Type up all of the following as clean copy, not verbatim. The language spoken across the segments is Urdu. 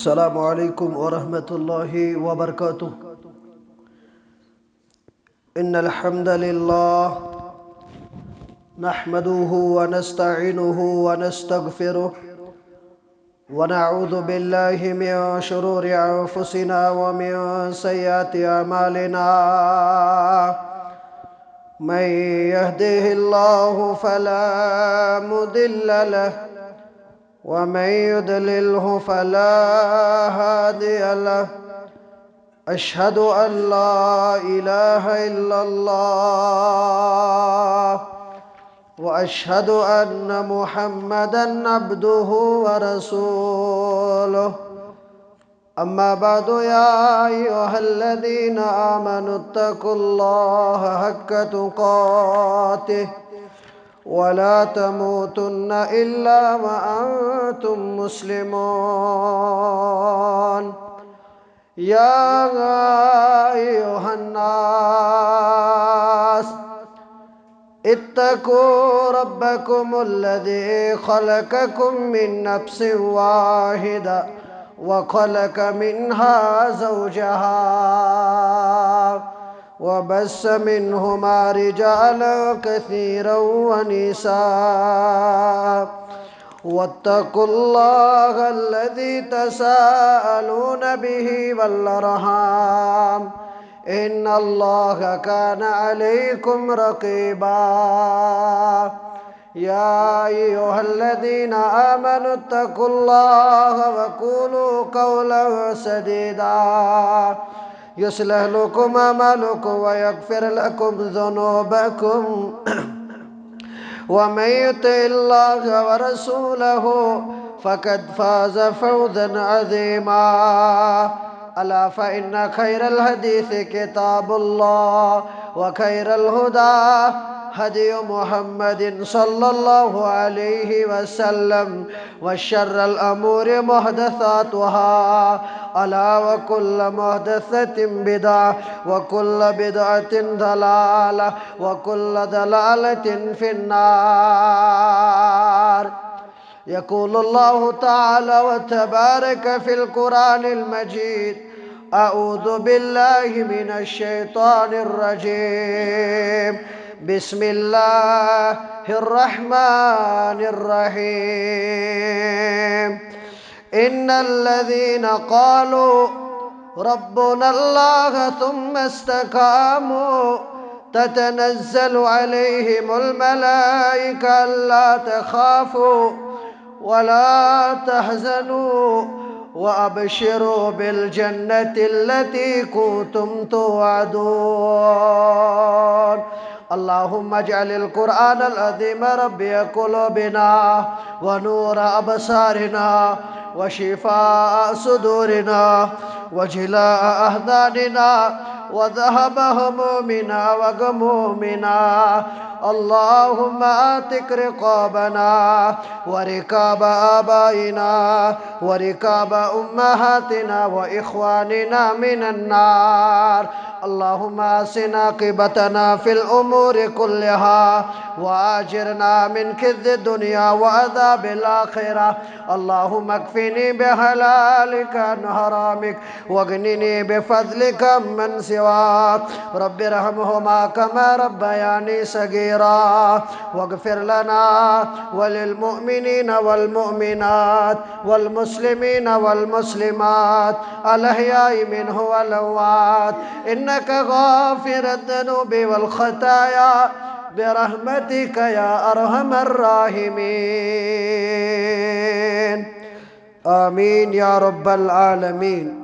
السلام عليكم ورحمة الله وبركاته. إن الحمد لله نحمده ونستعينه ونستغفره ونعوذ بالله من شرور أنفسنا ومن سيئات أعمالنا. من يهده الله فلا مضل له ومن يضلله فلا هادي له. أشهد أن لا إله إلا الله وأشهد أن محمدًا عبده ورسوله. أما بعد يا أيها الذين آمنوا اتقوا الله حق تقاته ولا تموتن إلا وأنتم مسلمون. يا أيها الناس اتقوا ربكم الذي خلقكم من نفس واحدة وخلق منها زوجها وبث منهما رجالا كثيرا ونساء. واتقوا الله الذي تساءلون به والأرحام إن الله كان عليكم رقيبا. يا أيها الذين آمنوا اتقوا الله وقولوا قولا سديدا يصلح لكم أعمالكم ويغفر لكم ذنوبكم ومن يطع الله ورسوله فقد فاز فوزا عظيما. ألا فإن خير الحديث كتاب الله وخير الهدى هدي محمد صلى الله عليه وسلم وشر الأمور محدثاتها ألا وكل محدثة بدعة وكل بدعة ضلالة وكل ضلالة في النار. يقول الله تعالى وتبارك في القرآن المجيد: أعوذ بالله من الشيطان الرجيم. بسم الله الرحمن الرحيم. إن الذين قالوا ربنا الله ثم استقاموا تتنزل عليهم الملائكة ألا تخافوا ولا تحزنوا وأبشروا بالجنة التي كنتم توعدون. اللهم اجعل القرآن العظيم ربيع قلوبنا ونور أبصارنا وشفاء صدورنا وجلاء أحزاننا وذهب همومنا وغمومنا. اللهم آتك رقابنا وركاب آبائنا وركاب أمهاتنا وإخواننا من النار. اللهم أحسن عاقبتنا في الأمور كلها وأجرنا من خزي الدنيا وعذاب الآخرة. اللهم اكفني بحلالك عن حرامك واغنني بفضلك من سواك. رب ارحمهما كما ربياني صغيرا واغفر لنا وللمؤمنين والمؤمنات والمسلمين والمسلمات الأحياء منه والأموات إنك غافر الذنوب والخطايا برحمتك يا أرحم الراحمين. آمين يا رب العالمين.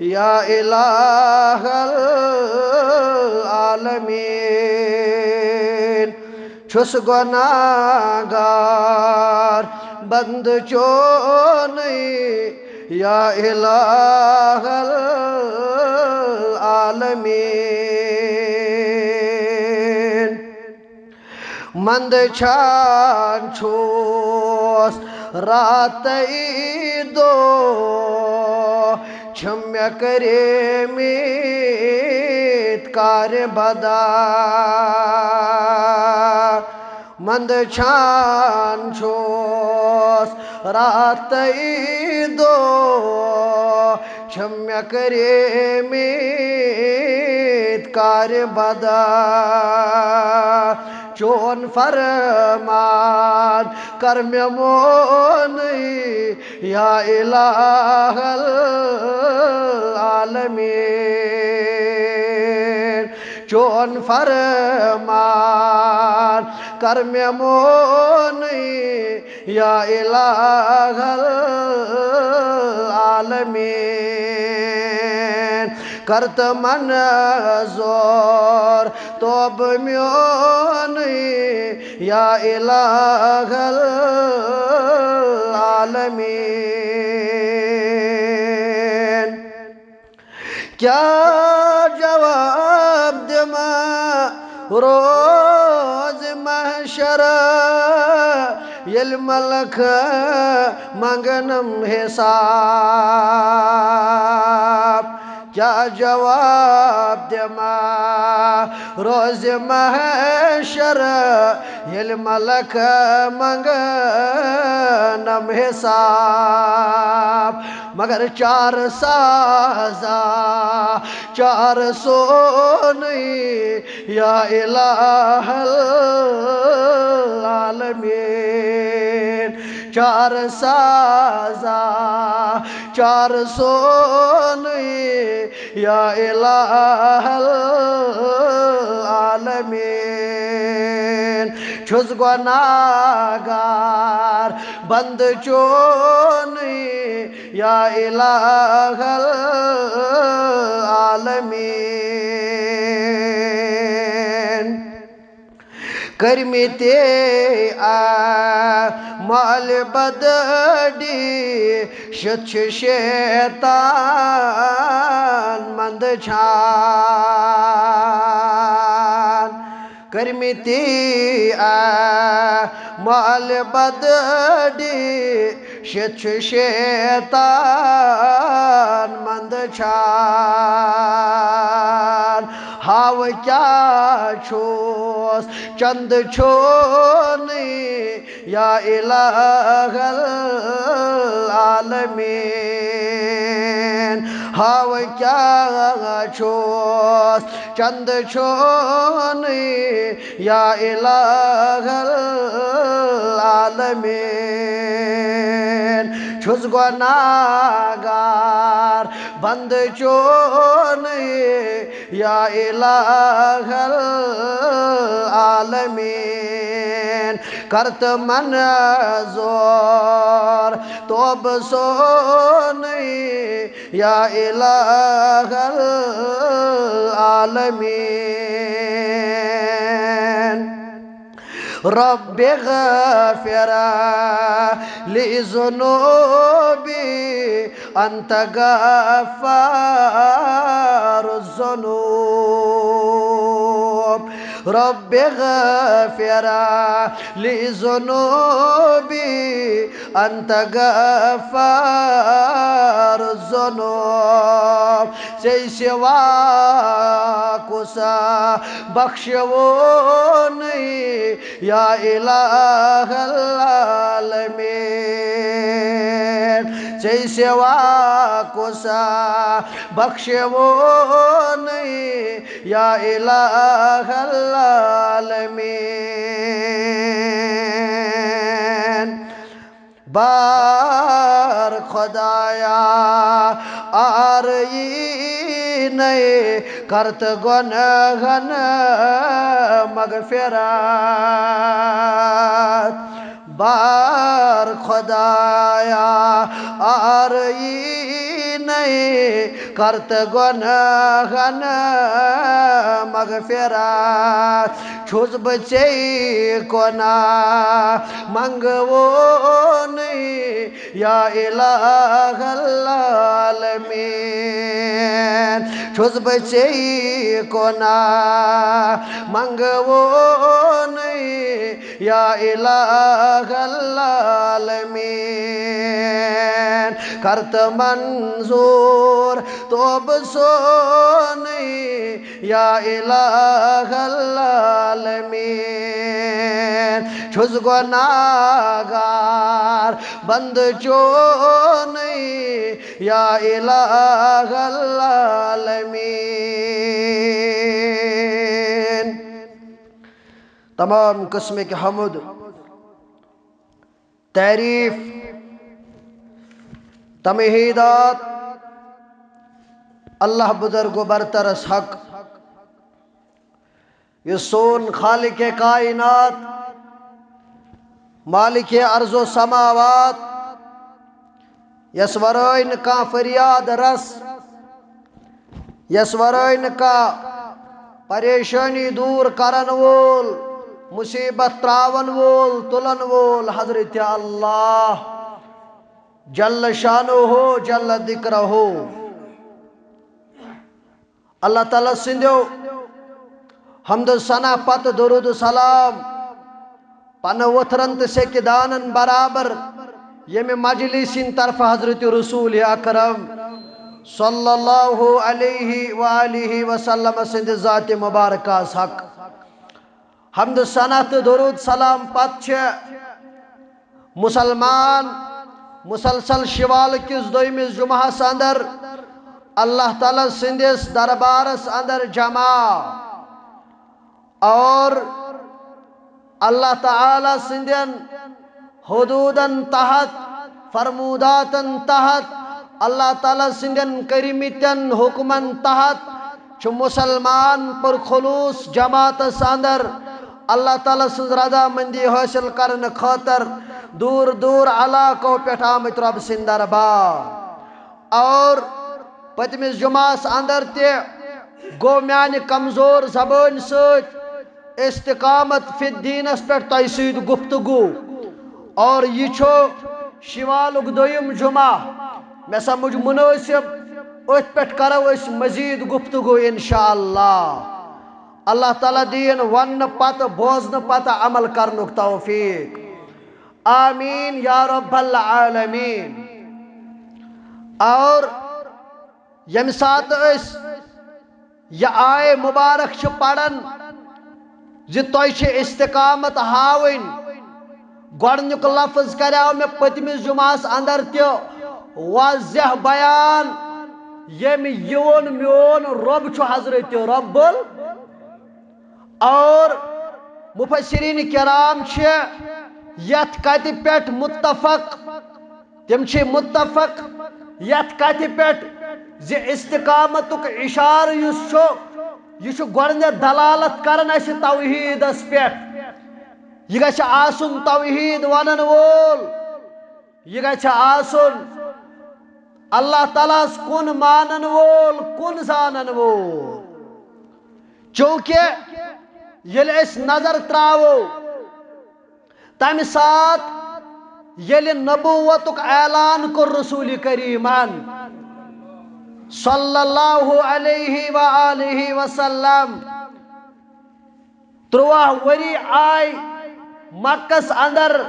یا الہ العالمین چھس گناہگار بند چونی یا الہ العالمین مند چھان چھوس راتی دو چھم کریمیت کار بدا مند چھان چھوس راتی دو چھم کریمیت کار بدا چون فرمان کر میں مونی یا الہ العالمین چون فرمان کر میں مونی یا الہ العالمین کرت منظور توب میونی یا الہ العالمین کیا جواب دما روز محشر یل ملک منگنم حساب کیا جواب دما روز محشر یل ملک منگنم حساب مگر چار سازا چار سونی یا الہ العالمین چار سازا چار سونی یا الہ العالمین چھس گناہگار بند چونی یا الہ العالمین کرمیتے مال بدڑی شچ شیطان مند چھان کرمیتی مال بدڑی شچ شیطان مند چھان ہاو کیا چھوس چند چھونی یا الہ العالمین ہاو کیا چھوس چند چھونی یا الہ العالمین چھس گناہگار بند چونی یا الہ العالمین کرت منظور توب سونی یا الہ العالمین رب اغفر لی ذنوبی انت غفار الذنوب رب اغفر لی ذنوبی انت غفار الذنوب سے سوا کسا بخشونی یا الہ العالمین سے سوا کسا بخشونی یا الہ العالمین بار خدایا آرئی نئے کرت گناہن مغفرات بار خدایا آرئی نہیں کرت گناہن مغفرات چھس بچے کنا منگو نہیں یا الہ العالمین چھس بچے کنا منگو نہیں یا الہ العالمین کرت منظور توب سونی یا الہ العالمین چھس گناہگار بند چونی یا الہ العالمین تمام قسم کے حمد تعریف تمہیدات اللہ بزرگ و برترس حق یہ سون خالق کائنات مالک ارض و سماوات یس ورائن کا فریاد رس یس ورائن کا پریشانی دور کرن وول مصیبت تراون وول تلن وول حضرت اللہ جل شانہ ہو جل ذکرہ ہو اللہ تعالیٰ سندیو حمد و ثنا پت درود و سلام پن وترن تو سیکدانن برابر یم مجلسین طرف حضرت رسول اکرم صلی اللہ علیہ وآلہ وسلم سند ذات مبارکہ حق حمد و ثنا تو درود سلام پت مسلمان مسلسل شوال کس دویمس جمعہ اندر اللہ تعالیٰ سندس دربارس اندر جمع اور اللہ تعالیٰ سندین حدودن تحت فرموداتن تحت اللہ تعالیٰ سندین کریمیتن حکمن تحت چھ مسلمان پر خلوص جماعت اندر اللہ تعالیٰ سند رضا مندی حاصل کرن خاطر دور دور علاقوں پیٹھ آمت رب سند دربار اور پتمس جمعہ اندر تے گو میان کمزور زبان سوت استقامت فی الدین اس پر تیسید گفتگو اور یہ چھو شوال دویم جمعہ میں سمجھ مناسب اس پر کرو اس مزید گفتگو انشاءاللہ اللہ تعالیٰ دین ون پت بوزن پت عمل کرنک توفیق آمین یا رب العالمین اور یم سات اس یہ آئے مبارک چھ پڑھن زی توئی چھ استقامت ہاوین گوڑنک لفظ کریاو میں پتمس جمعہ اندر تیو واضح بیان یم یون میون رب چھ حضرت رب اور مفسرین کرام چھ یت کت پیٹ متفق تم چھ متفق یت کت پیٹ زی استقامتک اشار یس چھو یہ گوڑنے دلالت کرن اس توحید اس پیٹ یہ گچھ آسن توحید ونن وول یہ گچھ آسن اللہ تعالیٰ کن مانن وول کن زانن وول چونکہ یل اس نظر تراو تم سات یل نبوتک اعلان کر رسول کریمان صلی اللہ علیہ وآلہ وسلم 3 وری آئی مکس اندر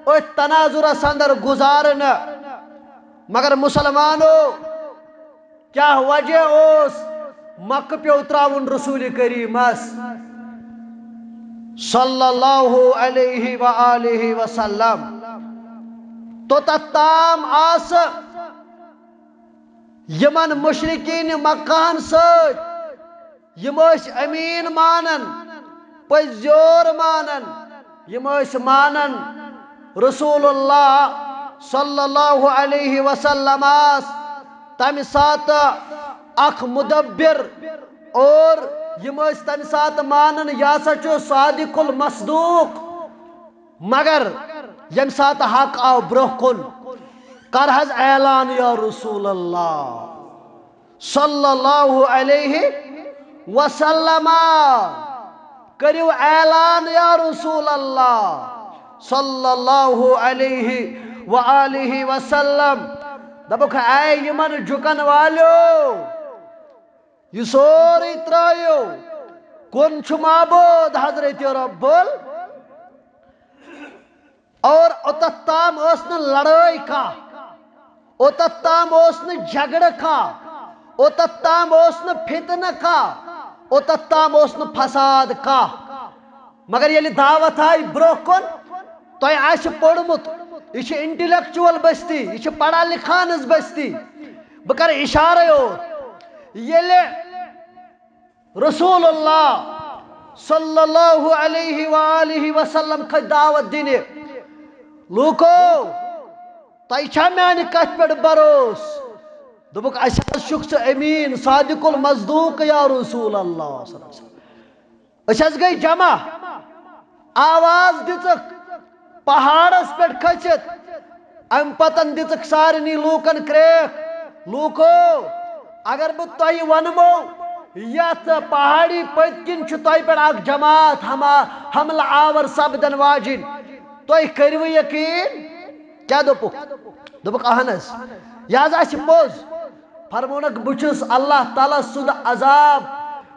اور تناظرس اندر گزارن مگر مسلمانوں کیا وجہ اس مکہ پہ اتراون رسول کریم صلی اللہ علیہ وآلہ وسلم تو تتام آس یمن مشرکین مکان سوت یموش امین مانن پزیور مانن یموش مانن رسول اللہ صلی اللہ علیہ وسلم تم سات اخ مدبر اور یموش تم سات مانن یا سچو صادق المصدوق مگر یم سات حق آو برہ کن کر حض اعلان یا رسول اللہ صلی اللہ علیہ وسلم کریو اعلان یا رسول اللہ صلی اللہ علیہ وآلہ وسلم دبک اے یمن جھکن والیو یہ سوری ترائیو کن چھ معبود حضرت رب اور اتت تام اسن لڑائی کا اتت تام اسن جھگڑ کا اتت تام اسن فتن کا اتت تام اسن فساد کا مگر یلی دعوت آئی برو کن تو آش پڑمت یہ انٹلیکچوئل بستی یہ پڑھا لکھانس بستی بکر اشارہ ہو یلی رسول اللہ صلی اللہ علیہ وآلہ وسلم کا دعوت دینے لوکو تائی چھا میانی کت پر بروس دبک اشار شخص امین صادق المصدوق یا رسول اللہ صلی اللہ علیہ وسلم اشار گئی جمع آواز دتک پہاڑس پر کھچت ام پتن دتک سارنی لوکن کریک لوکو اگر بت تائی ونمو یت پہاڑی پتکن چھ تائی پر اک جماعت حمل آور سبدن واجن تائی کریو یقین کیا دوپک اہنس یاز آچ پوز فرمونک بچس اللہ تعالیٰ سند عذاب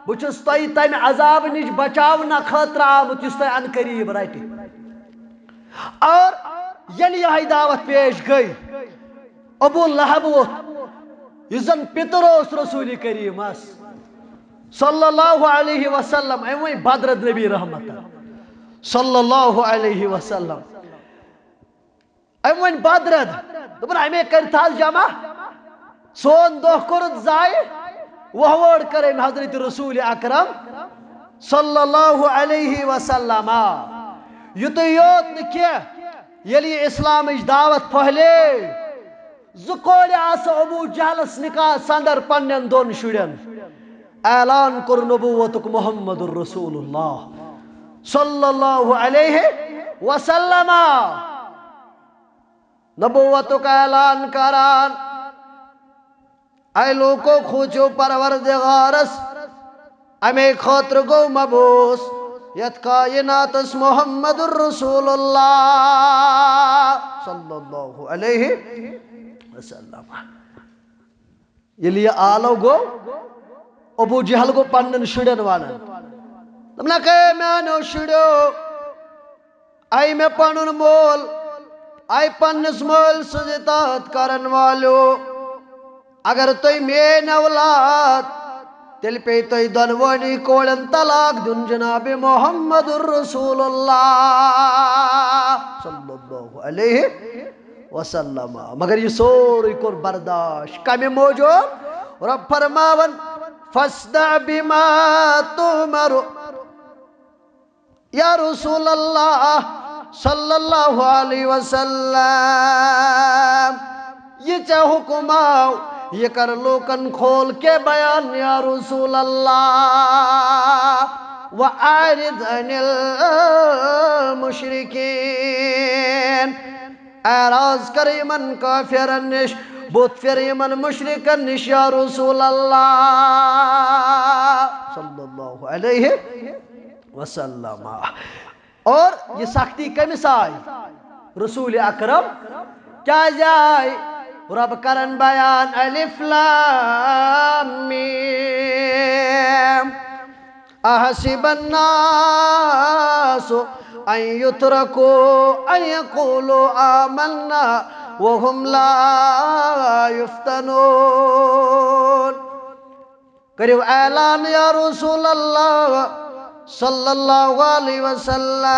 بچس تائی تم عذاب نش بچاونا خاطر آمت اس تائی ان قریب رٹی اور یلی یہ دعوت پیش گئی ابو لہب ووت یزن پتر اس رسول کریم اس صلی اللہ علیہ وسلم ایویں بدر نبی رحمت صلی اللہ علیہ وسلم ایویں بدر دبن ہمیں کرتاز جمع سون دو کرد زائے وہوڑ کریں حضرت رسول اکرم صلی اللہ علیہ وسلم یوت یوت نکیہ یلی اسلام اج دعوت پہلے زکوڑ آس ابو جہلس نکاح سندر پنن دون شڑین اعلان کر نبوتک محمد الرسول اللہ صلی اللہ علیہ وسلم نبوتک اعلان کران اے لوکو خوچو پروردگارس امی خاطر گو مبوس یت کائنات اس محمد الرسول اللہ صلی اللہ علیہ وسلم یلی آلو گو ابو جہل گو پنن شڑن وانا تمنا کہے میں نو شڑو آئی میں پنن مول آئی پنس مول سزیتات کرن والو اگر توی مین اولاد تل پہ توی دنوانی کوڑن طلاق دن جناب محمد الرسول اللہ صلی اللہ علیہ وسلم مگر یہ سوری کر برداشت کمی موجود رب فرماون فَاسْدَعْ بِمَا تُؤْمَرُ یا رسول اللہ صلی اللہ علیہ وسلم یہ چاہ حکم آؤ یہ کر لوکن کھول کے بیان یا رسول اللہ وَأَعْرِضْ عَنِ الْمُشْرِكِينَ اعراض کر یمن کافرن نش بت فر یمن مشرکن نش یا رسول اللہ صلی اللہ علیہ وسلم اور یہ سختی کمس آئی رسول اکرم کیا جائے رب کرن بیان الف لام میم احسب الناس ان يتركوا ان يقولوا آمنا وهم لا يفتنون کریو اعلان یا رسول اللہ صلی اللہ علیہ وسلم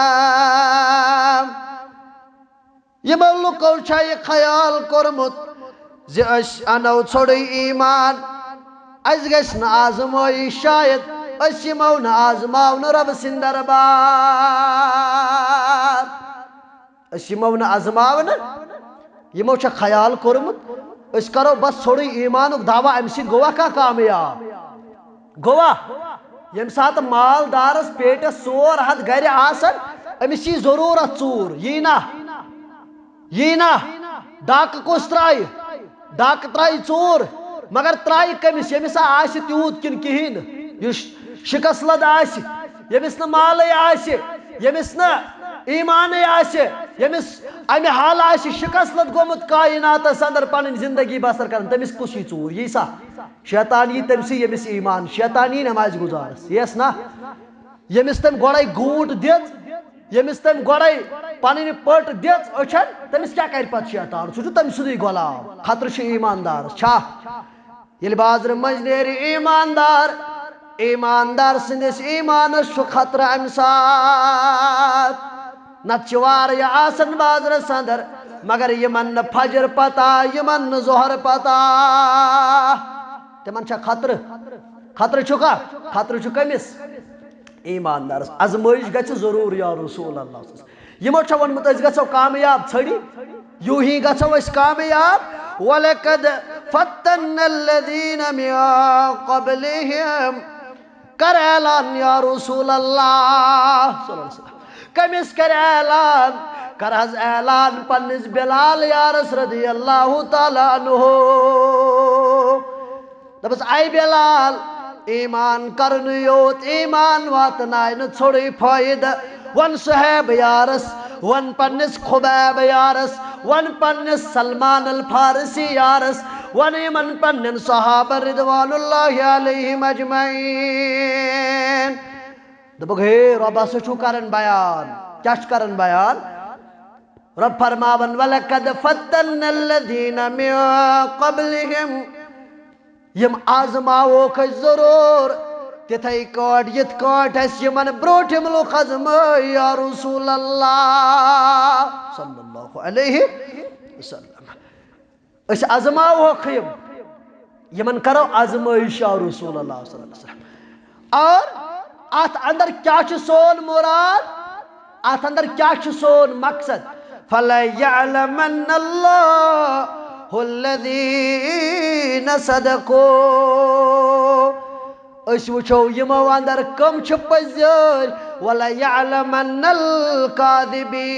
یہ مولکو چھائی خیال کرمت زی اش انو چھوڑی ایمان از گسن آزمائی شاید اس یمون آزماون رب سندر بار اس یمون آزماون یمو چھا خیال کرمت اس کرو بس چھوڑی ایمانک دعویٰ امسی گوا کا کامیاب گوا یم سات مال دارس پیٹس سور حد گھر آسن امسی ضرورت ژور یہ نا ڈاک کس ترائی ڈاک ترائی ژور مگر ترائی کمس یمس آس تیوت کن کہین یس شکست لد آس یمس نہ مالے آس یمس نہ ایمانے آس یمس امہ حال آس شکست لد گومت کائناتس اندر پن زندگی بسر کرن تمس کس یہ ژور یہ سا شیطان یہ تمس یمس ایمان شیطان یہ نماز گزارس یس نا یمس تم گوڑے گوٹ دز یمس تم گوڑے پن پٹ دز اچھن تمس کیا کر پت شیطان سہ تم سدی غلام خطر ایماندار چھا یل بازر مز نیر ایماندار ایماندار سندس ایمانس خطر ام سات نت آسن بازرس اندر مگر یمن فجر پتہ یمن ظہر پتہ تمن خطر خطر چھکا خطر چھ کمس ایماندارس ازمائش گژھِ ضرور یا رسول اللہ یمو ونمت اس گژھو کامیاب ژھڑی یوں ہی گژھو اس کامیاب وَلَقَدْ فَتَّنَّ الَّذِينَ مِن قَبْلِهِمْ کر اعلان یا رسول اللہ صلی اللہ علیہ وسلم کمس کر اعلان کر حض اعلان پنس بلال یارس رضی اللہ تعالیٰ عنہ دبس آئی بلال ایمان کرن یوت ایمان واتنائن ژھوڑی فائدہ ون صحیب یارس ون پنس خبیب یارس ون پنس سلمان الفارسی یارس ون من پنن صحابہ رضوان اللہ علیہم اجمعین دبک ہے رب اسے چھو کرن بیان کیا چھ کرن بیان رب فرماون وَلَقَدْ فَتَّنَّ الَّذِينَ مِن قَبْلِهِمْ یم آزماو کھس ضرور تتھائی کاٹ یت کاٹ اس یمن بروٹھم لوگ آزمائی یا رسول اللہ صلی اللہ علیہ وسلم اس آزماو خیم یمن کرو آزمائش یا رسول اللہ صلی اللہ علیہ وسلم اور آت اندر کیا چھ سون مراد آت اندر کیا چھ سون مقصد فَلَيَعْلَمَنَّ اللَّهُ الَّذِينَ صَدَقُوا اس وچھو یمو اندر کم چھ پزیر وَلَيَعْلَمَنَّ الْكَاذِبِينَ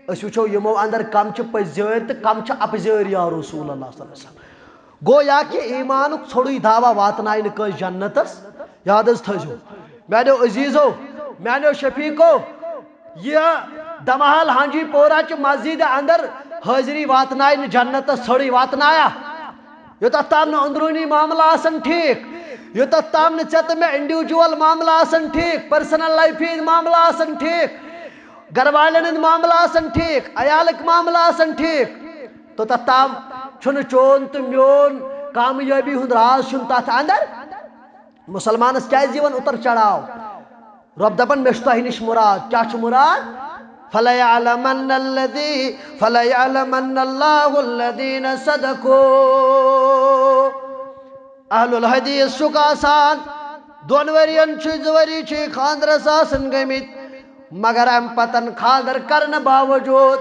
اس وچھو یمو اندر کم چھ پزیر تو کم چھ اپزیر یا رسول اللہ صلی اللہ علیہ وسلم گو یا کہ ایمانک ژھوڑی دعویٰ واتنائن کس جنتس یاد از تھزو میانو عزیزو میانو شفیقو یہ دمحال ہانجی پورا چھ مسجد اندر حاضری واتنائن جنتس ژھوڑی واتنایا یوتھ تام اندرونی معاملہ آسن ٹھیک یوتھ تام ژے میں انڈیویجول معاملہ آسن ٹھیک پرسنل لائف ہند معاملہ آسن ٹھیک گھر والن ہند معاملہ آسن ٹھیک عیالک معاملہ آسن ٹھیک تو تام چھن چون تو میون کامیابی ہند راز چھن تات اندر مسلمانس کیا جیون اتر چڑھاو رب دپن مے چھ تۄہہِ نش مراد کیا چھ مراد فَلَيَعْلَمَنَّ اللَّهُ الَّذِينَ صَدَقُوا اہل الحدیث چھُکھ آسان دون ورین چھ زوری چھ خاندرس آسن گمت مگر ام پتن خاندر کرن باوجود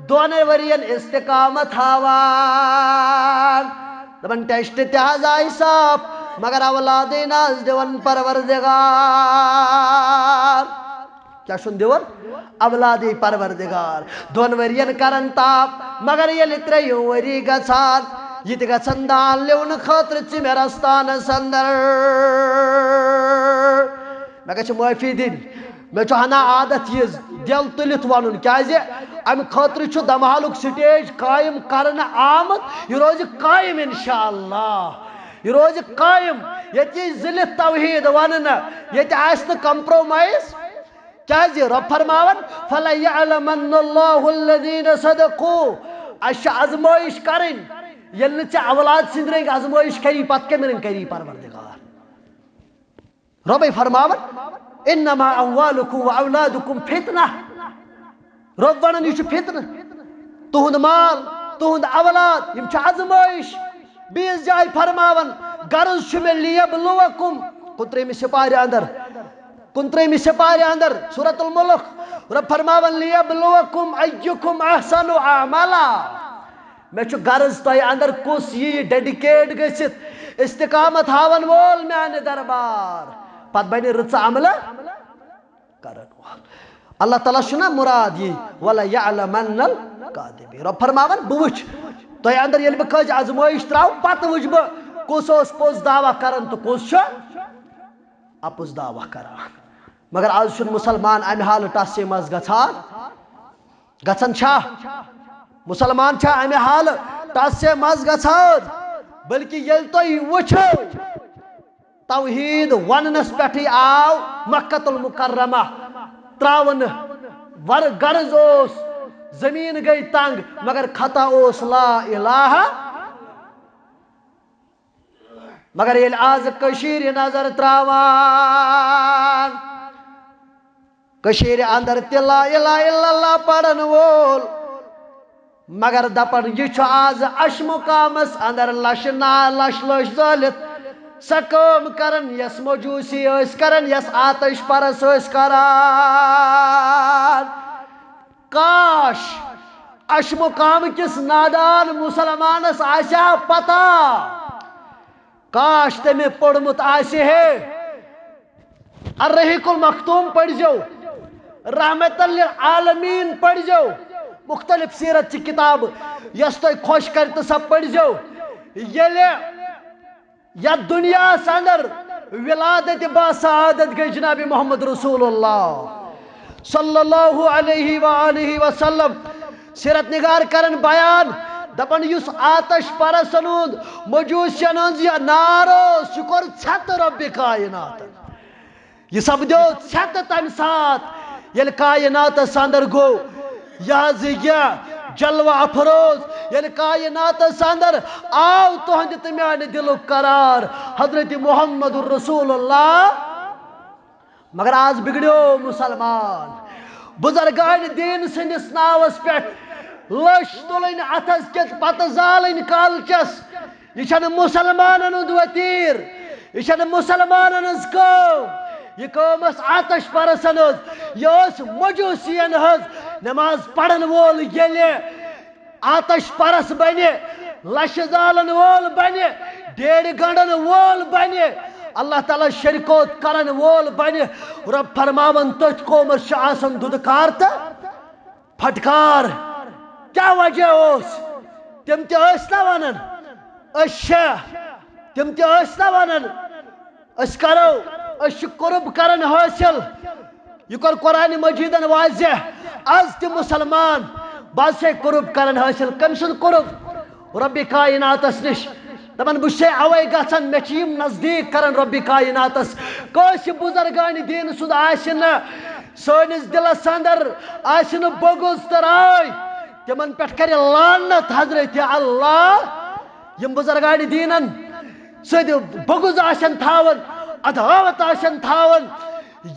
دون ورین استقامت ہاوان دپن ٹیسٹ تہ آئی صاف مگر اولاد ناز دیون پروردگار کیا چھن دیون اولادی پروردگار دون ورین کرن تاپ مگر یل تریو وری گژھان یہ تہ گژھن دان لیون خاطر ژمہ رستانس اندر مے گژھِ معافی دن مے چھ ہنا عادت یہ دل تلت ون کیازِ ام خاطر چھ دمحالک سٹیج قائم کرن آمت یہ روز قائم انشاءاللہ یہ روز قائم یہ ضلع توحید ون یہ آس کمپرومائز کیازِ رب فرماون فَلَيَعْلَمَنَّ اللَّهُ الَّذِينَ صَدَقُوا اس ازمائش کرن یل ژے اولاد سند رنگ ازمائش کری پت کمن رنگ کری پروردگار رب فرماون انما اموالکم واولادکم فتنہ رب ونن یہ فتنہ تہند مال تہند اولاد یم ازمائش بیس جائے فرماون غرض چھ مے لیبلوکم کترمی سپارِ اندر کنترمی سپارِ اندر سورۃ الملک رب فرماون لیبلوکم ایکم احسن عملا میں چھ غرض تہ اندر کس یہ ڈیڈیکیٹ گژھت استقامت ہاون وول میانہ دربار پت بنہ رٕژ عملہ کرن وول اللہ تعالیٰ چھُنا مراد یہ وَلَيَعْلَمَنَّ الكاذبين رب فرماون بوچ تو اندر یل بہ کج آزمائش تراو پتہ وچ بہ کس اوس پوز دعوی کران تو کس چھ اپز دعوی کران مگر آز چھ مسلمان امہ حالتس مز گژھان چھا مسلمان چھا امہ حالتس مز گژھان بلکہ یل تھی وچھو توحید وننس پہ آو مکۃ المکرمہ تراون ور غرض اوس زمین گئی تنگ مگر خطا اوس لا الہ مگر یل آز کشیر نظر تراوان کشیر اندر تہ لا الہ الا اللہ پڑھن وول مگر دپن یہ چھ آز اش مقامس اندر لش لش زالت سہ کام کرن یس مجوسی اس کرن یس آتش پرس اس کران کاش اش مقام کس نادان مسلمانس آسیا پتہ کاش تمہیں پڑھمت آسہ ہے الرحیق المختوم پڑھ جو رحمت للعالمین پڑھ جو مختلف سیرت چی کتاب یس تو خوش کرتے سب پڑھ جو یلی یا دنیا اندر ولادت با سعادت گئی جناب محمد رسول اللہ صلی اللہ علیہ وآلہ وسلم سیرت نگار کرن بیان دپن یس آتش پرسن ہند مجوسین ہز یہ نارو شکر ژھت رب کائنات یہ سپدو ژھت تمہ سات یل کائنات اندر گو یہ جلوہ افروز یل کائنات اندر آو تہند تو میانہ دلک قرار حضرت محمد الرسول اللہ مگر آز بگڑیو مسلمان بزرگان دین سندس ناوس پہ لش تلن اتھس کت پتہ زالن کالچس یہ چھن مسلمانن ہند وتیر یہ چھن مسلمانن ہز قوم یہ قوم اس آتش پرسن ہز یہ اس مجوسین ہز نماز پڑھن وول یلے آتش پرس بنے لش زالن وول بنے ڈیڑھ گنڈن وول بنے اللہ تعالیٰ شرکوت کرن وول بنے رب فرماون تتھ قومس چھ آسان دودکار تو پھٹکار کیا وجہ اس تم تہ نا ونان تم تہ نا ونان اس کرو اس قرب کرن حاصل یہ کر قرآن مجیدن واضح از تہ مسلمان بس قرب کرن حاصل کم سن قرب رب کائناتس نش دپان بہ اوے گژھان مے چھ یم نزدیک کرن رب کائناتس کٲنٛسہِ بزرگان دین سُنٛد آسہِ نہٕ سٲنِس دلس اندر آسہِ نہٕ بغض تہٕ راے تمن پٮ۪ٹھ کرِ لعنت حضرت اللہ یم بزرگان دینن سۭتۍ بغض آسن تھاون عداوت آسن تھاون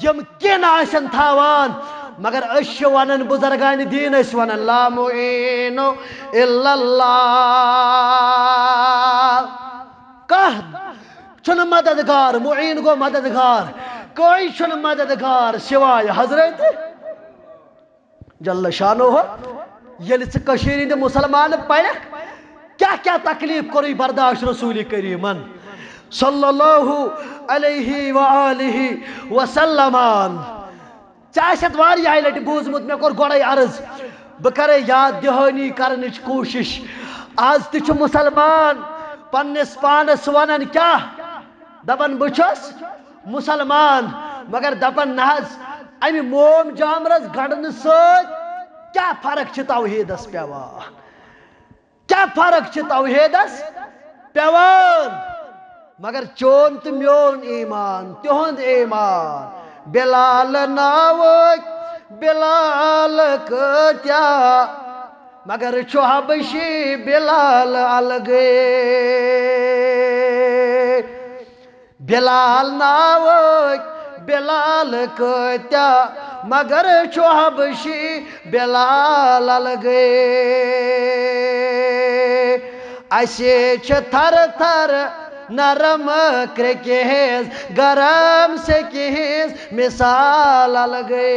یم کین آسن تھاوان مگر أسۍ چھِ ونان بزرگان دین ٲسۍ ونان لا معین الا اللہ کانٛہہ چھُنہٕ مددگار معین گو مددگار کوئی چھُنہٕ مددگار سوائے حضرت جل شانہ یل ژٕ مسلمان پڑھ کیا کیا تکلیف کوری برداشت رسول کریمن صلی اللہ علیہ وآلہ وسلم ژےٚ واریاہ لٹہِ بوٗزمُت مےٚ کوٚر گۄڈے عرض بہٕ کرے یاد دہانی کرنٕچ کوٗشش آز تہِ چھُ مسلمان پننس پانس ونان کیا دپان بہٕ چھُس مسلمان مگر دپان نہ حظ امہِ موم جامرس گنڈنہٕ سۭتۍ کیا فرق چھ توحیدس پیوان کیا فرق چھ توحیدس پیوان مگر چون تو میون ایمان تہند ایمان بلال ناوک بلال کتیا مگر چھو حبشی بلال الگے بلال ناوک بلال کتیا مگر چھو حبشی بلال الگے اسے چھ تھر تھر نرم کرکیز گرم سے کیز مثال الگے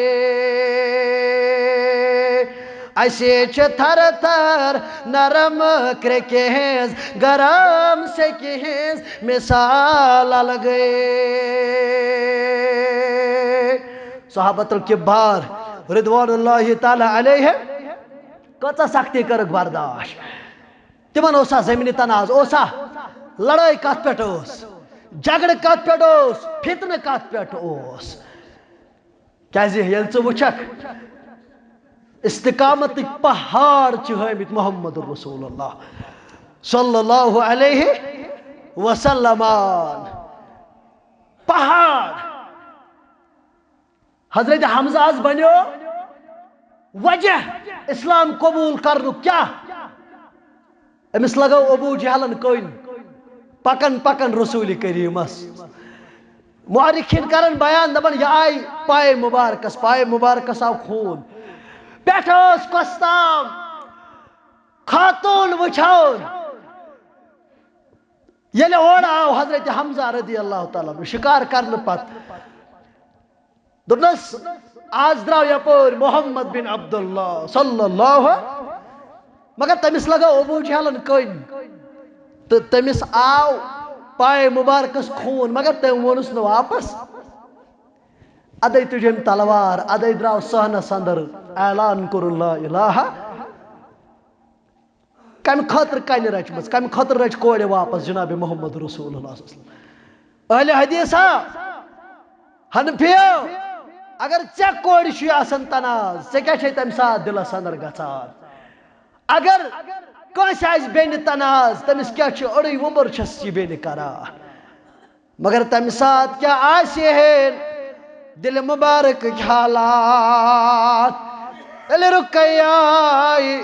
اسے چھ تھر تھر نرم کرکیز گرم سے کیز مثال الگے صحابت الکبار رضوان اللہ تعالی علیہ کچا سختی کرک برداشت تمن اوسا زمینی تناز اوسا لڑائی کت پہ جگڑ کت پہ فتنہ کت پہ یل ژٕ وچھکھ استقامت پہاڑ ہمت محمد رسول اللہ صلی اللہ علیہ وسلم پہاڑ حضرت حمزہ بنو وجہ اسلام قبول کرنو کیا امس لگو ابو جہلن کن پکن پکن رسول کریمس مورخین کرن بیان دپن یہ آئی پائے مبارکس آو خون پیٹھوس کستام خاتون وچھون یل اور آو حضرت حمزہ رضی اللہ تعالیٰ شکار کرنے پت دپنس آج درو یپور محمد بن عبداللہ صلی اللہ مگر تمس لگو ابو جہلن کن تو تمس آو پائے مبارکس خون مگر تم وونس نہ واپس ادے تجھم تلوار ادے درو سہنس اندر اعلان کور لا الہ کم خاطر کن رچمس کم خاطر رچ کوڑ واپس جناب محمد رسول اللہ صلی اللہ علیہ وسلم اہل حدیثا حنفیو اگر ژے کوڑ چھ آسان تناز ژے کیا چھ تم سات دلس اندر گژھان اگر کانس آس بین تناز تمس کیا چھ اڑی ومر چھس یہ بین کران مگر تم سات کیا آسہ دل مبارک حالات یل رقیہ آئی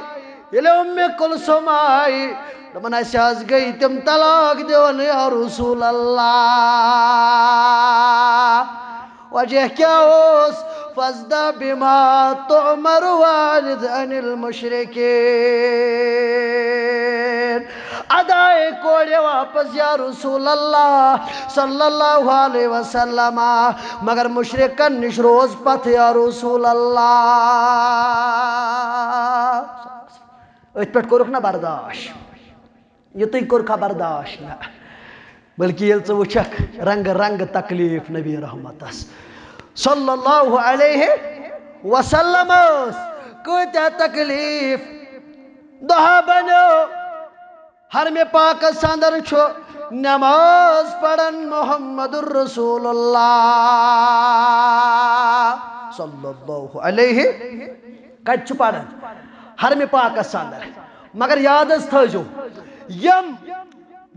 یل ام کلثوم آئی دپن اس آز گئی تم طلاق دیون یا رسول اللہ وجہ کیا اس فازدہ بما تؤمر والد عن المشرکین ادائے کوڑے واپس یا رسول اللہ صلی اللہ علیہ وسلم مگر مشرکن نش روز پتھ یا رسول اللہ ات پہ کورک نا برداشت یہ تھی کورکھا برداشت نا بلکہ یل ژٕ وچھکھ رنگ رنگ تکلیف نبی رحمتس صلی اللہ علیہ وسلم کتیا تکلیف دہا بنو حرم پاکس اندر چھو نماز پڑھن محمد الرسول اللہ صلی اللہ علیہ کت چھ پڑھن حرم پاکس اندر مگر یاد تھو یم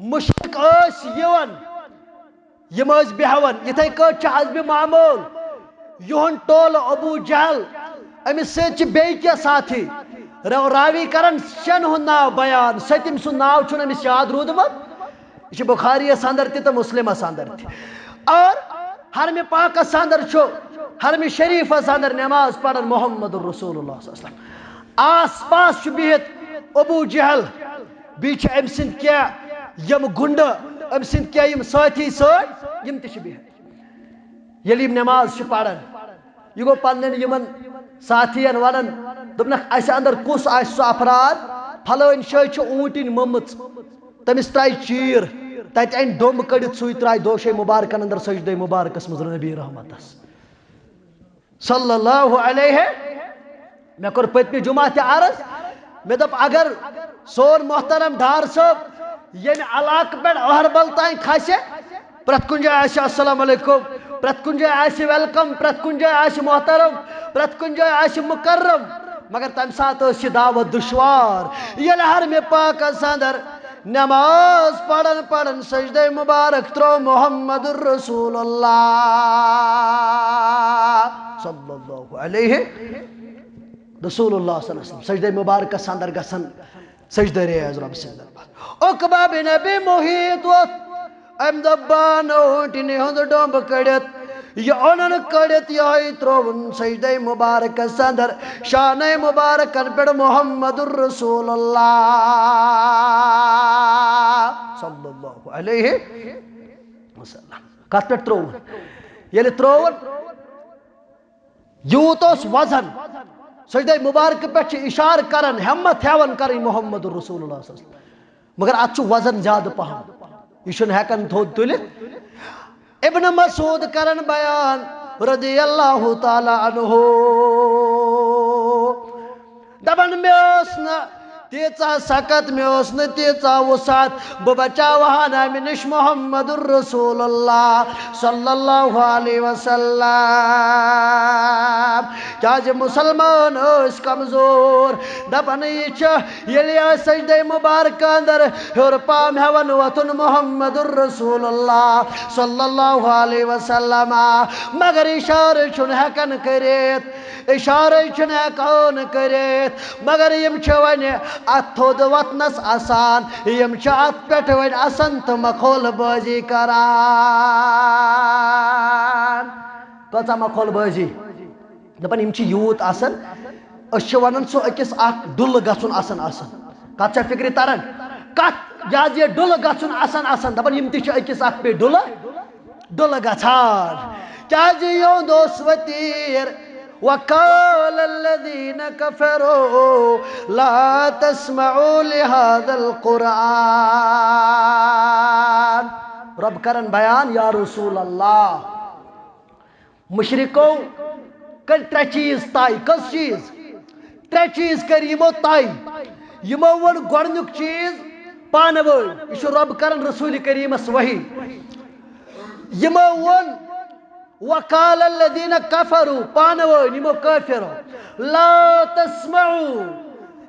مشرک اس یون یم اس بیہون یتھے کٹ حسب معمول یہن ٹول ابو جہل امس ست بیٚیہِ کینٛہہ ساتھی راوی کرن شن ہند ناو بیان ستم سن ناو چھُنہٕ امس یاد روٗدمُت یہ بخاری اندر تہ مسلمس اندر تہ اور حرم پاکس اندر چھُ حرم شریفس اندر نماز پڑھن محمد الرسول اللہ صلی اللہ علیہ وسلم آس پاس چھُ بہت ابو جہل بیٚیہِ چھِ أمۍ سٕنٛدۍ کینٛہہ یم گُنڈٕ أمۍ سٕنٛدۍ کینٛہہ یم سٲتھی سۭتۍ یم تہِ چھِ بہت ییٚلہِ یِم نماز چھِ پران یہ گو پنن یمن ساتھین ونان دپنکھ اس اندر کس آسہِ سُہ افراد پھلٲنۍ جایہِ چھِ اوٗنٛٹِنۍ مٔمٕژ تٔمِس ترٛایہِ چیٖر تتہِ انہِ ڈوٚمب کٔڑِتھ سُے ترٛایہِ دوشے مبارکن اندر سجدے مبارکس منٛز نبی رحمتس صلی اللہ علیہ مےٚ کوٚر پٔتمہِ جمعہ تہِ عرض مےٚ دوٚپ اگر سون محترم ڈار صٲب ییٚمہِ علاقہٕ پٮ۪ٹھ أہربل تام کھسہِ پرٛٮ۪تھ کُنہِ جایہِ آسہِ السلام علیکم پرٛٮ۪تھ کُنہِ جایہِ آسہِ ویلکم پرٛٮ۪تھ کُنہِ جایہِ آسہِ محترم پرٛٮ۪تھ کُنہِ جایہِ آسہِ مُکرم مگر تمہِ ساتہٕ ٲس یہِ دعوت دُشوار ییٚلہِ حرمِ پاکس اندر نماز پڑھن پڑھن سجدے مبارک ترو محمد الرسول اللہ صلی اللہ علیہ رسول اللہ صلی اللہ علیہ وسلم سجدے مبارکس اندر گژھن سجدے ریاض رب سٕنٛدِ دربار عقبہ بن ابی محیط ووت ام دبان اوٹنی ہند ڈومب کڑت یہ اونن کڑت یہ ترون سجدے مبارکس اندر شان مبارکن پڑ محمد الرسول اللہ صلی اللہ علیہ وسلم کت پہ ترون یل ترون یوت اس وزن سجدے مبارک پہ اشار کرن ہمت ہیون کرن محمد الرسول اللہ صلی اللہ علیہ وسلم مگر ات وزن زیادہ پہم یہ چھن ہیکن تھود تلت ابن مسعود کرن بیان رضی اللہ تعالی عنہ دپان میں تیژا سکت میں تیژا وسعت بہ بچاوہا نامہ نش محمد الرسول اللہ صلی اللہ علیہ وسلم کیازِ مسلمان اس کمزور دپان یہ سجدہ مبارک اندر ہیور پام ہیون وتن محمد الرسول اللہ صلی اللہ علیہ وسلم مگر اشارہ چھن ہیکن کرت اشارہ چھن ہیکان کرت مگر یم چھ ون ات تھود وتنس آسان یم چھ ات پٹھ ون آسان تو مخول بازی کران کتا مخول بازی دپان یم چھ یوت آسان اس چھ ونان سو اکس اخ ڈل گژھن آسان کت چھ فکر تران کت یہ ڈل گژھن آسان دپان یم تہ چھ اکس اخ پہ ڈل گژھان کیازِ یہنٛد اوس وتیٖر وقال الذين كفروا لا تسمعوا لهذا القرآن رب کرن بیان یا رسول اللہ مشرکو کر ترے چیز تائی کس چیز ترے چیز کر یمو تائی یمو ون گۄڈنیُک چیز پانہٕ ؤنۍ یہ رب کرن رسول کریمس وحی یمو ون وقال الذين كفروا پانہٕ ؤنۍ یمو کٲفرو لا تسمعوا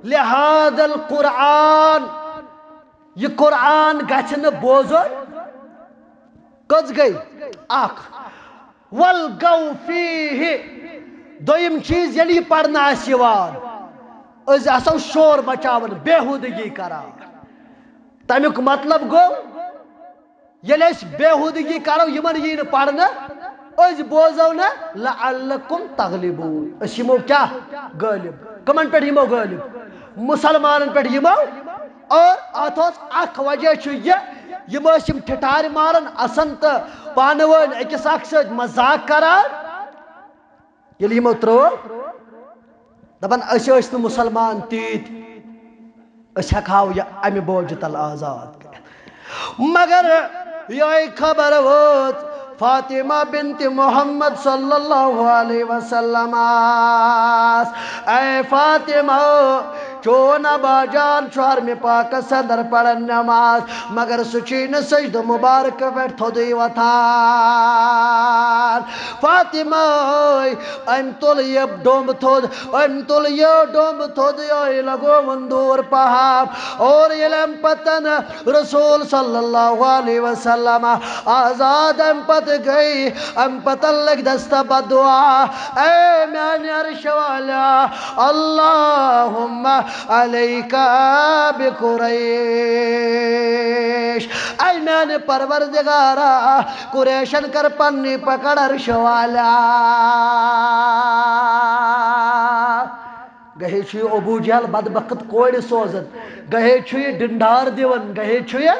لهذا القرآن یہ قرآن گژھِ نہٕ بوزُن کٔژ گٔے اکھ والغوا فیہ دوٚیِم چیز ییٚلہِ یہِ پرنہٕ آسہِ یِوان أسۍ آسو شور مچاوان بےہودگی کران تمیُک مطلب گوٚو ییٚلہِ أسۍ بےہودگی کرو یِمن یی نہٕ پرنہٕ أسۍ بوزو نا لعلکم تغلبون أسۍ یمو کیا غٲلب کمن پٮ۪ٹھ یمو غٲلب مسلمانن پٮ۪ٹھ یمو اور اتھ اوس اکھ وجہ چھُ یہِ یم ٲسۍ یم ٹھٹھارِ ماران آسان تہٕ پانہٕ ؤنۍ أکِس اکھ سۭتۍ مذاق کران ییٚلہِ یمو ترٛوو دپان أسۍ ٲسۍ نہٕ مسلمان تیٖتۍ أسۍ ہٮ۪کہاو یہِ امہِ بوجہِ تل آزاد کٔرِتھ مگر یہے خبر وٲژ فاطمہ بنت محمد صلی اللہ علیہ وسلم اے فاطمہ چون ابا جان حرم پاک صدر پڑھن نماز مگر سچی نہ سجدہ مبارک پہ تھودی وتھان فاطمہ ام تل یہ ڈوم تھود ام تل یہ ڈوم تھود یہ لگو مندور پہا اور یہ پتن رسول صلی اللہ علیہ وسلم آزاد ام پت گئی ام پتن لگ دستہ بدعا اے میان عرش والا اللہم علیکا بقریش اے میان پروردگارا قریشن کر پنی پکڑ عرش والا گہے چھو ابو جہل بدبخت کوڑ سوزن گہے چھو یہ ڈنڈار دیون گہے چھو یہ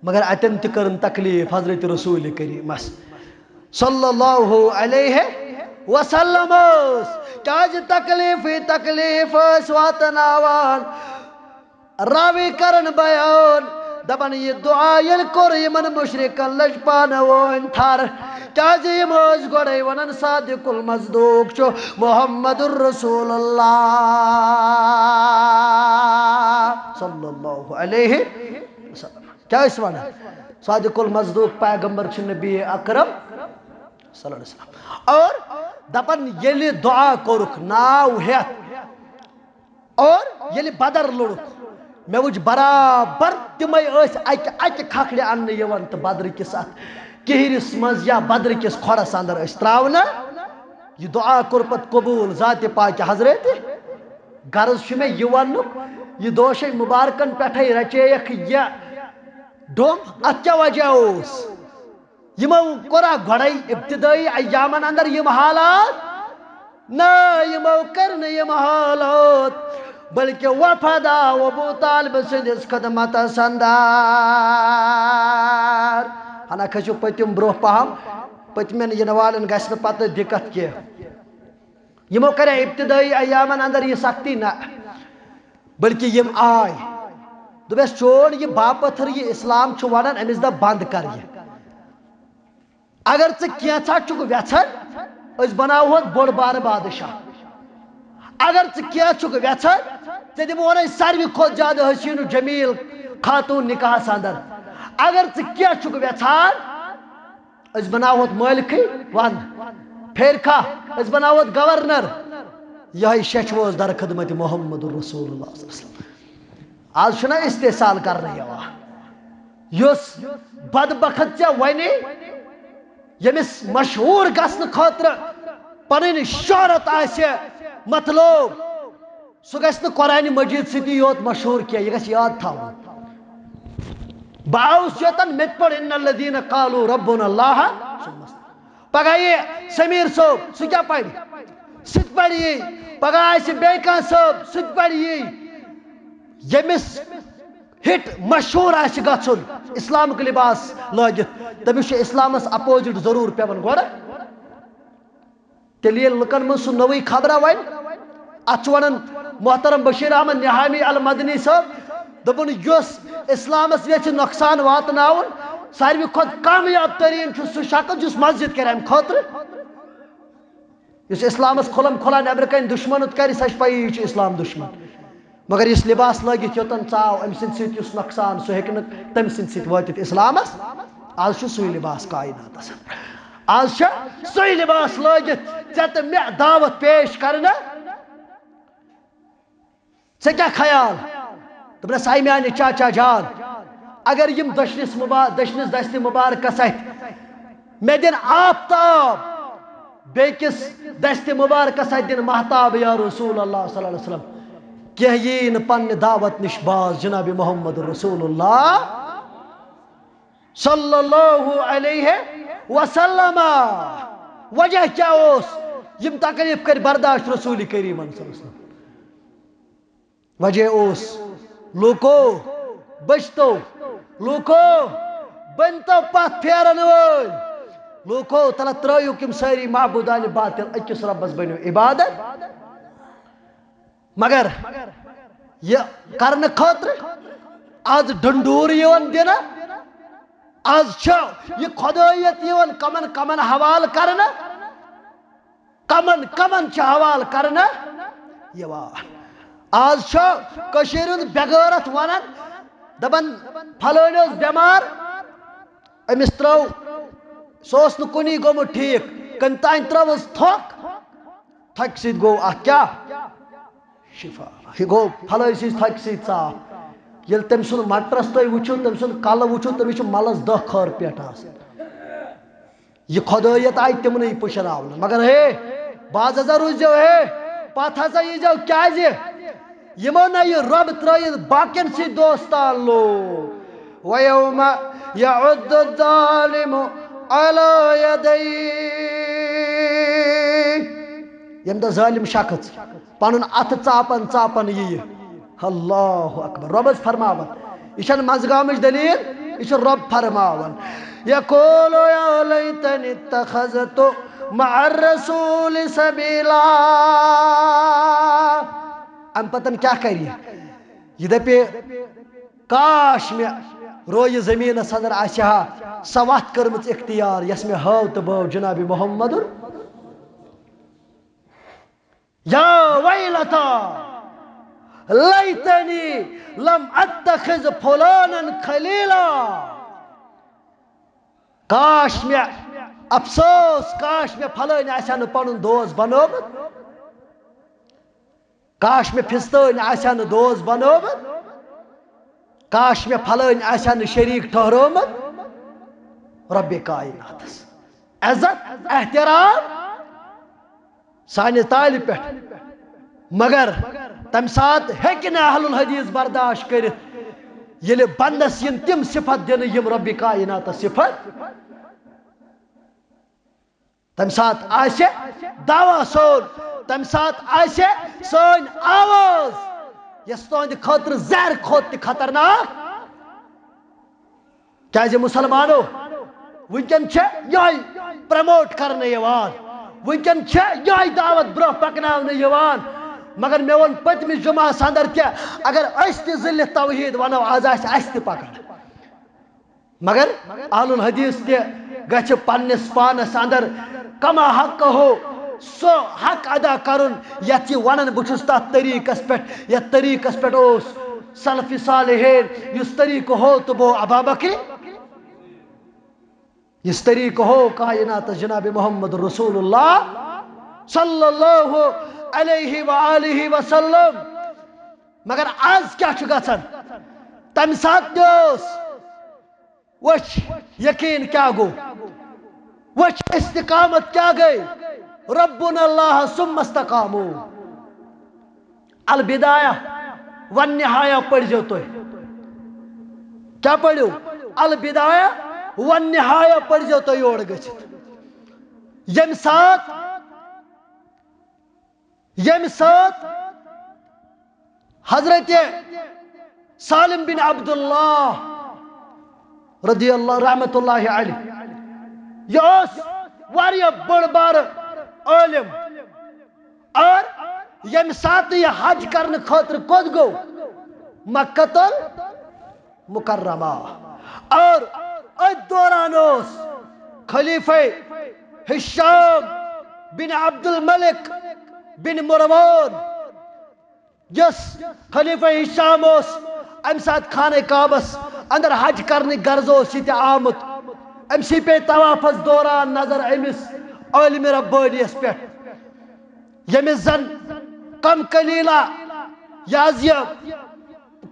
مگر اتن تکرن تکلیف حضرت رسول کریم صلی اللہ علیہ وسلم کاج تکلیف واتناوان راوی کرن بیان دپن یہ دعا یل کور یمن مشرکن لج پانوین تھر کاج یم ٲسۍ گۄڈے ونان صادق المصدوق چھُ محمد الرسول اللہ صلی اللہ علیہ وسلم کیا ٲسۍ ونان صادق المصدوق پیغمبر چھُ نبی اکرم صلی اللہ علیہ وسلم اور دپن ییٚلہِ دعا کوٚرُکھ ناو ہیتھ اور ییٚلہِ بدر لوٚڑُکھ مےٚ وٕچھ برابر تِمے ٲسۍ اکہِ کھکھرِ اننہٕ یِوان تہٕ بدرٕ کِس اتھ کِہرِس منٛز یا بدرٕ کِس کھۄرس اندر ٲسۍ تراونہٕ یہِ دعا کوٚر پتہٕ قبوٗل ذاتِ پاکہِ حضرت غرض چھُ مےٚ یہِ وننُک یہِ دوشے مبارکن پٮ۪ٹھے رچییکھ یہِ ڈوم اتھ کیٛاہ وجہ اوس یمو کورا گۄڈے ابتدائی ایامن اندر یم حالات نہ یمو کر نہ یم حالات بلکہ وفادا ابو طالب سندس خدمتس اندر ہنا کھسو پتم برو پہم پتمن ین والن گژھِ نہٕ پتہٕ دقت کینٛہہ یمو کرے ابتدائی ایامن اندر یہ سختی نہ بلکہ یم آئے دوٚپیس چون یہ باپتھر یہ اسلام چھُ ونان أمِس دپ بند کر یہ اگر ژٕ کینٛژھا چھُکھ ویژھان أسۍ بناوہوتھ بوٚڑ بارٕ بادشاہ اگر ژٕ چھُکھ ویژھان ژےٚ دِمو وَنَے ساروی کھۄتہٕ زیادٕ حسین و جمیل خاتون نکاحس اندر اگر ژٕ چھُکھ ویژھان أسۍ بناوہوت مٲلکٕے ون پھیرِ کھا أسۍ بناوہوت گورنر یہے شیچھووس در خدمت محمد رسول اللہ صلی اللہ علیہ وسلم آز چھُنا استحصال کرنہٕ یِوان یُس بدبخت ژےٚ وَنہِ ییٚمِس مشہوٗر گژھنہٕ خٲطرٕ پنٕنۍ شہرت آسہِ مطلوب سُہ گژھِ نہٕ قرآنِ مجیٖد سۭتی یوت مشہوٗر کینٛہہ یہِ گژھِ یاد تھاوُن بہٕ آوُس یوتن مےٚ تہِ پوٚر اِنَّ الَّذِیٖنَ قالوٗ رَبُّنَا اللہِ پگاہ یہِ سمیٖر صٲب سُہ کیٛاہ پرِ سُہ تہِ پرِ یی پگاہ آسہِ بیٚیہِ کانٛہہ صٲب سُہ تہِ پرِ یی ییٚمِس ہٹ مشہوٗر آسہِ گژھُن اسلامُک لباس لٲگِتھ تٔمِس چھُ اسلامس اپوزِٹ ضروٗر پیٚوان گۄڈٕ تیٚلہِ ییٚلہِ لُکن منٛز سُہ نوٕے خبرا وَنہِ اتھ چھُ ونان محترم بشیٖر احمد نِہامی المدنی صٲب دوٚپُن یُس اسلامس یژھِ نۄقصان واتناوُن ساروی کھۄتہٕ کامیاب تریٖن چھُ سُہ شخص یُس مسجد کرِ امہِ خٲطرٕ یُس اسلامس کھُلم کھُلا نیبرٕ کنۍ دُشمنت کرِ سۄ چھِ پیی یہِ چھُ اسلام دُشمن مگر یُس لباس لٲگِتھ یوتن ژاو أمۍ سٕنٛدِ سۭتۍ یُس نۄقصان سُہ ہیٚکہِ نہٕ تٔمۍ سٕنٛدِ سۭتۍ وٲتِتھ اسلامس آز چھُ سُے لباس کایناتس آز چھُ سُے لباس لٲگِتھ ژےٚ تہٕ مےٚ دعوت پیش کرنہٕ ژےٚ کیٛاہ خیال دوٚپنس آے میانہِ چاچا جان اگر یِم دٔچھنِس دستہِ مُبارکس اتھِ مےٚ دِن آفتاب بیٚکِس دستہِ مُبارکس اتھِ دِن محتاب یا رسول اللہ صلی اللہ علیہ وسلم کینٛہہ یی نہٕ پننہِ دعوت نِش باز جناب محمد رسول اللہ صلی اللہ علیہ وسلم وجہ کیٛاہ اوس یِم تکلیٖف کٔرۍ برداشت رسول کریٖمن صلی اللہ علیہ وسلم وجہ اوس لوٗکو بٔچھتو لوٗکو بٔنۍتو پتھ پھیرن وٲلۍ لوٗکو تلہٕ ترٲیِو یِم سٲری معبوٗدانہِ باطل أکِس رۄبس بٔنِو عبادت مگر یہِ کرنہٕ خٲطرٕ آز ڈنڈوٗر یِوان دِنہٕ آز چھُ یہِ خۄدٲیت یِوان کمن کمن حوالہٕ کرنہٕ کمن چھُ حوالہٕ کرنہٕ یِوان آز چھُ کٔشیٖرِ ہُنٛد بےغٲرت ونان دپان پھلٲنۍ اوس بٮ۪مار أمِس ترٲو سُہ اوس نہٕ کُنی گوٚمُت ٹھیٖک کٔنۍ تانۍ ترٲوٕس تھۄکھ تھۄکہِ سۭتۍ گوٚو اتھ کیٛاہ شفا یہِ گوٚو پھلٲنۍ سٕنٛزِ تھۄکہِ سۭتۍ صاف ییٚلہِ تٔمۍ سُنٛد مٹرس تُہۍ وٕچھِو تٔمۍ سُنٛد کلہٕ وٕچھِو تٔمِس چھُ ملس 10 خٲر پٮ۪ٹھ آسان یہِ خۄدٲیت آیہِ تِمنٕے پُشراونہٕ مگر ہے باز ہسا روٗززیو ہے پتھ ہسا ییٖزیو کیٛازِ یِمو نہ یہِ رۄب ترٲیِتھ باقین سۭتۍ دوستان لوگ وَیَوْمَ یَعُضُّ الظَّالِمُ عَلَى یَدَیْهِ ییٚمہِ دۄہ ظٲلِم شخص پنُن اَتھٕ ژاپن ژاپن یِیہِ اللہ اکبر رۄبس فرماوان یہِ چھنہٕ منٛزگامٕچ دٔلیٖل یہِ چھُ رۄب فرماوان یَقوٗلُ یا لیتنی اتخذتُ مع الرسوٗلِ سبیٖلا امہِ پتن کیٛاہ کرِ یہِ دپہِ کاش مےٚ رویہِ زٔمیٖنس انٛدر آسہِ ہا سۄ وتھ کٔرمٕژ اختیار یۄس مےٚ ہٲو تہٕ بٲو جنابِ محمد یا ویلتا لیتنی لم اتخذ فلانا خلیلا کاش مےٚ افسوس کاش مےٚ پھلٲنۍ آسہِ ہا نہٕ پنُن دوست بنومُت کاش مےٚ فِستٲنۍ آسہِ ہا نہٕ دوست بنومُت کاش مےٚ پھلٲنۍ آسہِ ہا نہٕ شریٖک ٹھٔہرومُت رۄبِ کایناتس عزت احترام سانہِ تالہِ پٮ۪ٹھ مگر تمہِ ساتہٕ ہیٚکہِ نہٕ اہل الحدیث برداشت کٔرِتھ ییٚلہِ بندس یِن تِم صفت دِنہٕ یِم رۄبِ کایناتس صفت تمہِ ساتہٕ آسہِ دعوا سون تمہِ ساتہٕ آسہِ سٲنۍ آواز یۄس تُہنٛدِ خٲطرٕ زہر کھۄتہٕ تہِ خطرناک کیٛازِ مُسلمانو وٕنکٮ۪ن چھِ یِہوٚے پرموٹ کرنہٕ یِوان وٕنکٮ۪ن چھِ یِہوٚے دعوت برونٛہہ پکناونہٕ یِوان مگر مےٚ ووٚن پٔتمِس جُمعس انٛدر تہِ اگر أسۍ تہِ ضِلعِ توحیٖد ونو آز آسہِ اسہِ تہِ پکان مگر اہل الحدیث تہِ گژھِ پننِس پانس انٛدر کما حق ہو سو حق ادا کرن یت یہ ونن بچس تات طریقس پہ یت طریقس پہ اوس سلف صالحین اس طریقہ ہو تو وہ ابا بکر اس طریقہ ہو کائنات جناب محمد رسول اللہ صلی اللہ علیہ وآلہ وسلم مگر آز کیا گژھان تمہ سات وچ یقین کیا گو وچ استقامت کیا گئی ربنا اللہ ثم استقاموا البدایہ والنہایہ پڑھ جو تو کیا پڑھو البدایہ والنہایہ پڑھ جو تو یوڑ گچھت یم سات حضرت سالم بن عبداللہ رضی اللہ رحمت اللہ علیہ یہ واریہ بڑ بار عالم اور یم سات یہ حج کرنے خاطر کود گو مکہ مکرمہ اور اس دوران اس خلیفہ ہشام بن عبد الملک بن مروان جس خلیفہ ہشام اس ام سات خانہ کعبس اندر حج کرنے غرضو سی آمت ام سی پہ طوافس دوران نظر امس عالم ربانیس پہ یمس زن کم قلیلہ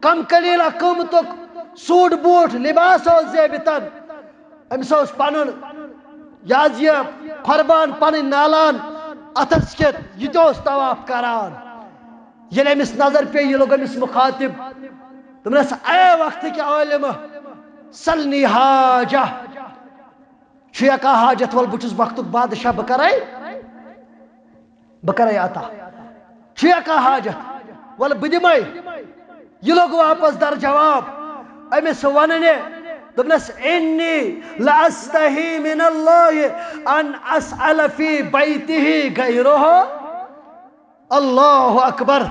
کم قلیلہ قیمتک سوٹ بوٹ لباس زیبتن امس پنن قربان پن نالان اتس کت یہ طواف کران یل امس نظر پہ یہ لوگ امس مخاطب دس اے وقت کہ عالم سلنی حاجہ چھیا کا حاجت ول بچس وقت بادشاہ بکرائی عطا چھیا کا حاجت ول بدمے یہ لوگ واپس در جواب امس وننے دبنس انی لاستحی من اللہ ان اسأل فی بیتہ غیرہ اللہ اکبر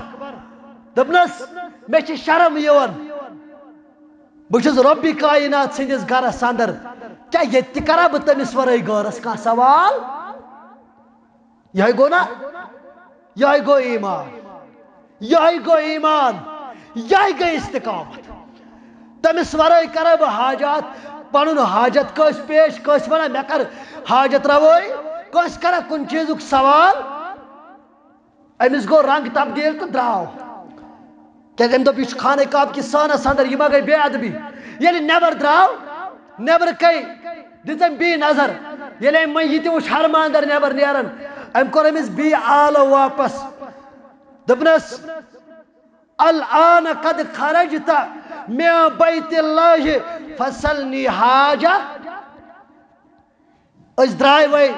دبنس میں چھ شرم یون بچس ربی کائنات سندس گرس اندر کیا یہ کرا بہ تمس ورائی گرس کا سوال یہ گو نا یہ گو ایمان یہ گو ایمان یہ گئی استقامت تمس ورائے کرا بہ حاجات پنن حاجت کس پیش کس ونہ مے کر حاجت روئی کس کرا کن چیزک سوال امس گو رنگ تبدیل تو دراو کہ ام دپ یہ خانہ کعبہ کی سانس اندر یہ ما گئی بے ادبی یل نیبر دراو نیبر کئی دتم بی نظر یل ام یہ وچ حرم اندر نیبر نیرن ام کور امس بی آلو واپس دپنس الان قد خرجت من بیت اللہ فسلنی حاجہ اس درائے وی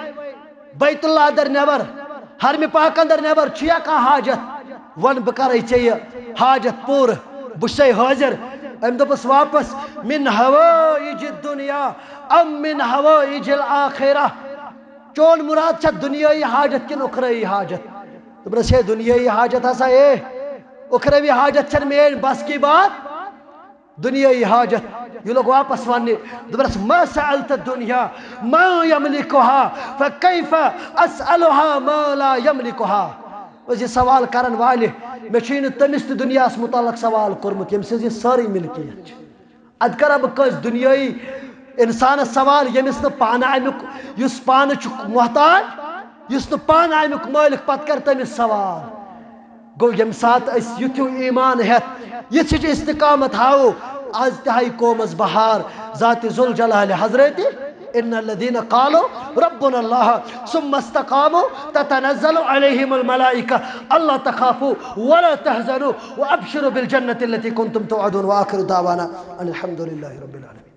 بیت اللہ اندر نیبر حرم پاک اندر نیبر چھیا کا حاجت ون بکرائی چاہیے حاجت پور بشے حاضر ام دپس واپس من ہوائج الدنیا ام من ہوائج الآخرہ چون مراد چھا دنیای حاجت کن اخروی حاجت دپس ہے دنیای حاجت ہسا اے اخروی حاجت چھن مین بس کی بات دنیای حاجت یہ لوگ واپس واننے دبرس ما سألت الدنیا ما یملکها فکیف اسألها ما لا یملکها یہ سوال کرن والے میں چھین تمس دنیا اس متعلق سوال کرمت یم سے یہ ساری ملکیت اد کر اب کس دنیای انسان سوال یمس نہ پانا امیک یس پان محتاج یس نہ پانا امیک مالک پت کر تمس سوال گو یم سات اس یتھو ایمان ہت یہ چھ استقامت ہاو آج تہائی قومس بہار ذات ذوالجلال حضرت ان الذين قالوا ربنا الله ثم استقاموا تتنزل عليهم الملائكة الا تخافوا ولا تحزنوا وابشروا بالجنة التي كنتم توعدون واخر دعوانا ان الحمد لله رب العالمين.